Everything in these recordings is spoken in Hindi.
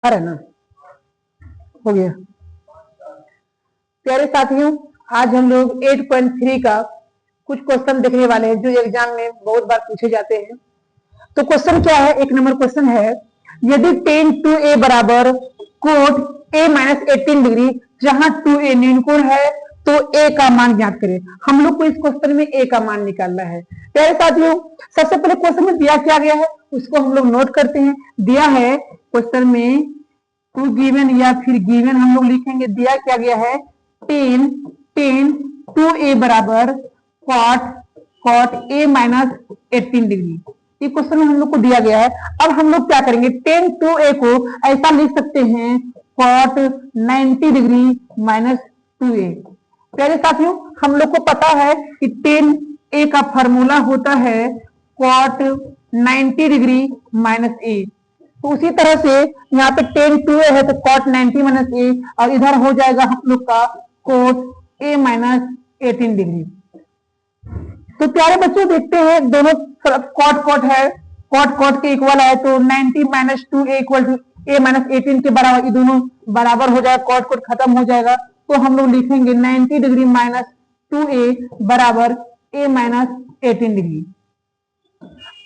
है ना, हो गया। प्यारे साथियों, आज हम लोग 8.3 का कुछ क्वेश्चन देखने वाले हैं जो एग्जाम में बहुत बार पूछे जाते हैं। तो क्वेश्चन क्या है? एक नंबर क्वेश्चन है, यदि tan 2a बराबर कोट a माइनस 18 डिग्री, जहां 2a न्यूनकोण है तो a का मान ज्ञात करें। हम लोग को इस क्वेश्चन में a का मान निकालना है। प्यारे साथियों, सबसे पहले क्वेश्चन में दिया क्या गया है उसको हम लोग नोट करते हैं। दिया है क्वेश्चन में टू गिवन या फिर गिवन हम लोग लिखेंगे। दिया क्या गया है? tan 2a बराबर कॉट a माइनस 18 डिग्री। ये क्वेश्चन में हम लोग को दिया गया है। अब हम लोग क्या करेंगे? tan 2a को ऐसा लिख सकते हैं कॉट 90 डिग्री माइनस 2a। प्यारे साथियों, हम लोग को पता है कि tan a का फॉर्मूला होता है कॉट 90 डिग्री माइनस a। तो उसी तरह से यहाँ पे tan 2a है तो कॉट 90 माइनस a, और इधर हो जाएगा हम लोग का कोट a माइनस 18 डिग्री। तो प्यारे बच्चों, देखते हैं दोनों तरफ कॉट है, कॉट के इक्वल है तो 90 minus 2a equal to a minus 18 के बराबर। ये दोनों बराबर हो जाएगा, कॉट खत्म हो जाएगा। तो हम लोग लिखेंगे 90 डिग्री माइनस 2a बराबर a माइनस 18 डिग्री।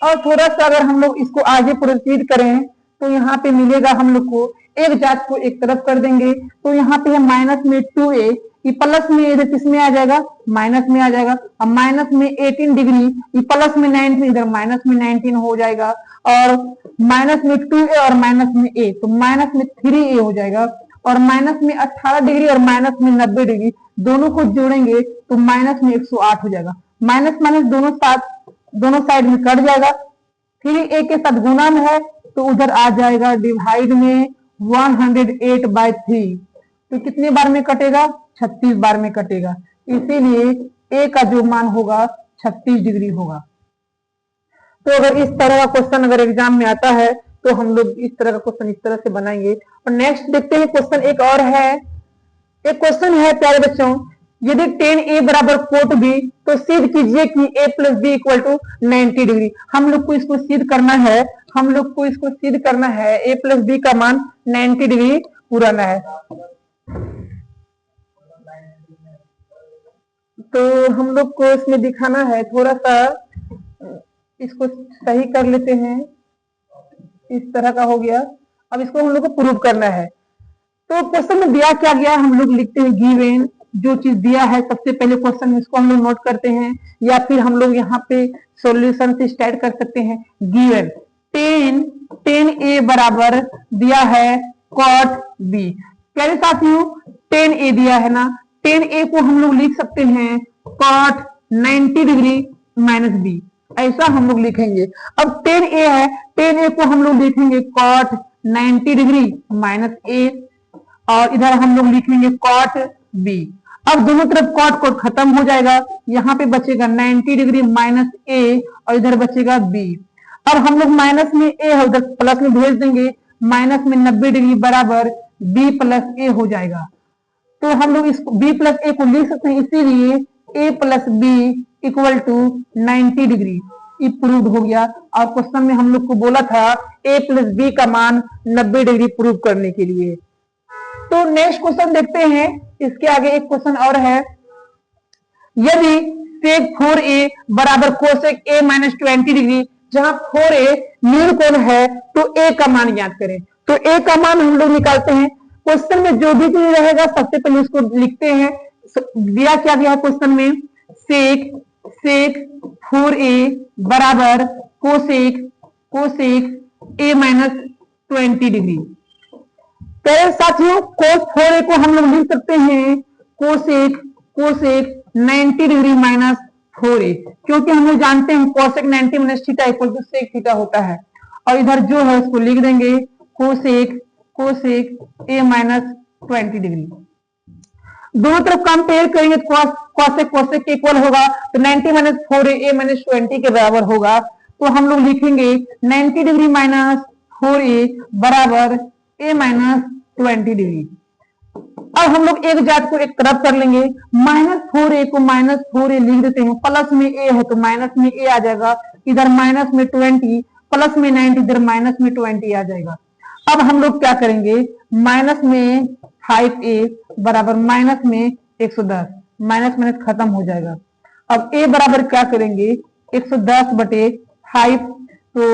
और थोड़ा सा अगर हम लोग इसको आगे प्रोसीड करें तो यहाँ पे मिलेगा हम लोग को, एक जात को एक तरफ कर देंगे तो यहाँ पे है माइनस में 2a, ये प्लस में इधर किस में आ जाएगा? माइनस में आ जाएगा। अब माइनस में 18 डिग्री, ये प्लस में 19 इधर माइनस में 19 हो जाएगा। और माइनस में 2a और माइनस में a तो माइनस में 3a हो जाएगा। और माइनस में 18 डिग्री और माइनस में 90 डिग्री दोनों को जोड़ेंगे तो माइनस में 108 हो जाएगा। माइनस माइनस दोनों साइड में कट जाएगा। फिर a के साथ गुणा में है तो उधर आ जाएगा डिवाइड में 108/3। तो कितने बार में कटेगा? 36 बार में कटेगा। इसीलिए a का जो मान होगा 36 डिग्री होगा। तो अगर इस तरह का क्वेश्चन अगर एग्जाम में आता है तो हम लोग इस तरह का क्वेश्चन इस तरह से बनाएंगे। और नेक्स्ट देखते हैं क्वेश्चन एक और है। एक क्वेश्चन है प्यारे बच्चों, यदि tan a बराबर कोट b तो सिद्ध कीजिए कि a plus b equal to 90 degree. हम लोग को इसको सिद्ध करना है, a प्लस बी का मान 90 डिग्री पुराना है। तो हम लोग को इसमें दिखाना है, थोड़ा सा इसको सही कर लेते हैं। इस तरह का हो गया। अब इसको हम लोग को प्रूव करना है। तो क्वेश्चन में दिया क्या गया हम लोग लिखते हैं गिवन। जो चीज दिया है सबसे पहले क्वेश्चन में इसको हम लोग नोट करते हैं, या फिर हम लोग यहाँ पे सॉल्यूशन से स्टार्ट कर सकते हैं। गिवन tan a बराबर दिया है कॉट b। प्यारे साथियों, tan a दिया है ना, tan a को हम लोग लिख सकते हैं कॉट 90 डिग्री माइनस b, ऐसा हम लोग लिखेंगे। अब tan a है, tan a को हम लोग लिखेंगे कॉट 90 डिग्री माइनस a, और इधर हम लोग लिखेंगे कॉट b। अब दोनों तरफ कॉट खत्म हो जाएगा, यहाँ पे बचेगा 90 डिग्री माइनस a और इधर बचेगा b। अब हम लोग माइनस में a है उधर प्लस में भेज देंगे, माइनस में 90 डिग्री बराबर b प्लस a हो जाएगा। तो हम लोग इस b प्लस a को लिख सकते हैं, इसीलिए a plus b equal to 90 degree. ये प्रूव हो गया। और क्वेश्चन में हम लोग को बोला था a प्लस b का मान 90 डिग्री प्रूव करने के लिए। तो नेक्स्ट क्वेश्चन देखते हैं। इसके आगे एक क्वेश्चन और है, यदि sec 4a बराबर कोसेक a माइनस 20 डिग्री, जहां 4a न्यूनकोण है तो a का मान ज्ञात करें। तो a का मान हम लोग निकालते हैं। क्वेश्चन में जो भी चीज रहेगा सबसे पहले उसको लिखते हैं। दिया क्या गया है क्वेश्चन में? sec 4a बराबर कोसेक a माइनस 20 डिग्री। प्यारे साथियों, cos 4a को हम लोग लिख सकते हैं कोसेक 90 डिग्री माइनस 4a, क्योंकि हम लोग जानते हैं cosec 90 minus theta equal to sec theta होता है। और इधर जो है उसको लिख देंगे कोसेक a माइनस 20 डिग्री। दोनों तरफ कंपेयर करेंगे तो कोसेक के इक्वल होगा, तो 90 माइनस 4a a माइनस 20 के बराबर होगा। तो हम लोग लिखेंगे 90 डिग्री माइनस 4a बराबर a माइनस 20 डिग्री। अब हम लोग एक जात को एक तरफ कर लेंगे, माइनस 4a को माइनस 4a लिख देते हैं, प्लस में a है तो माइनस में a आ जाएगा, इधर माइनस में 20 प्लस में 90 इधर माइनस में 20 आ जाएगा। अब हम लोग क्या करेंगे, माइनस में 5a बराबर माइनस में 110, माइनस माइनस खत्म हो जाएगा। अब a बराबर क्या करेंगे, 110 बटे 5, तो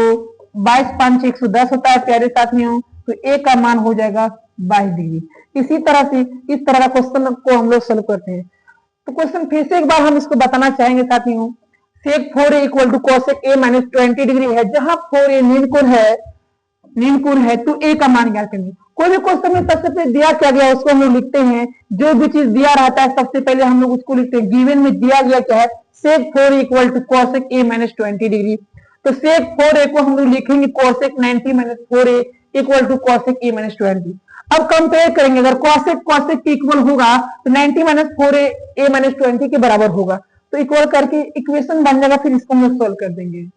22 5 110 होता है प्यारे साथियों, तो a का मान हो जाएगा 22 डिग्री। इसी तरह से इस तरह का क्वेश्चन को हम लोग सोल्व करते हैं। तो क्वेश्चन फिर से एक बार हम इसको बताना चाहेंगे साथियों, sec 4a equal to cosec a minus 20 degree है, जहां 4a नील कोण है तो a का मान ज्ञात करेंगे। कोई भी क्वेश्चन में सबसे पहले दिया क्या गया उसको हम लोग लिखते हैं, जो भी चीज दिया रहता है सबसे पहले हम लोग उसको लिखते हैं। गिवन में दिया गया क्या है, sec 4 equal to cosec a minus 20 degree, तो सेक 4a को हम लोग लिखेंगे cosec 90 minus 4a equal to cosec a minus 20। अब कंपेयर करेंगे, अगर कॉसेक कॉसेक के इक्वल होगा तो 90 माइनस 4a माइनस 20 के बराबर होगा, तो इक्वल करके इक्वेशन बन जाएगा, फिर इसको हम लोग सोल्व कर देंगे।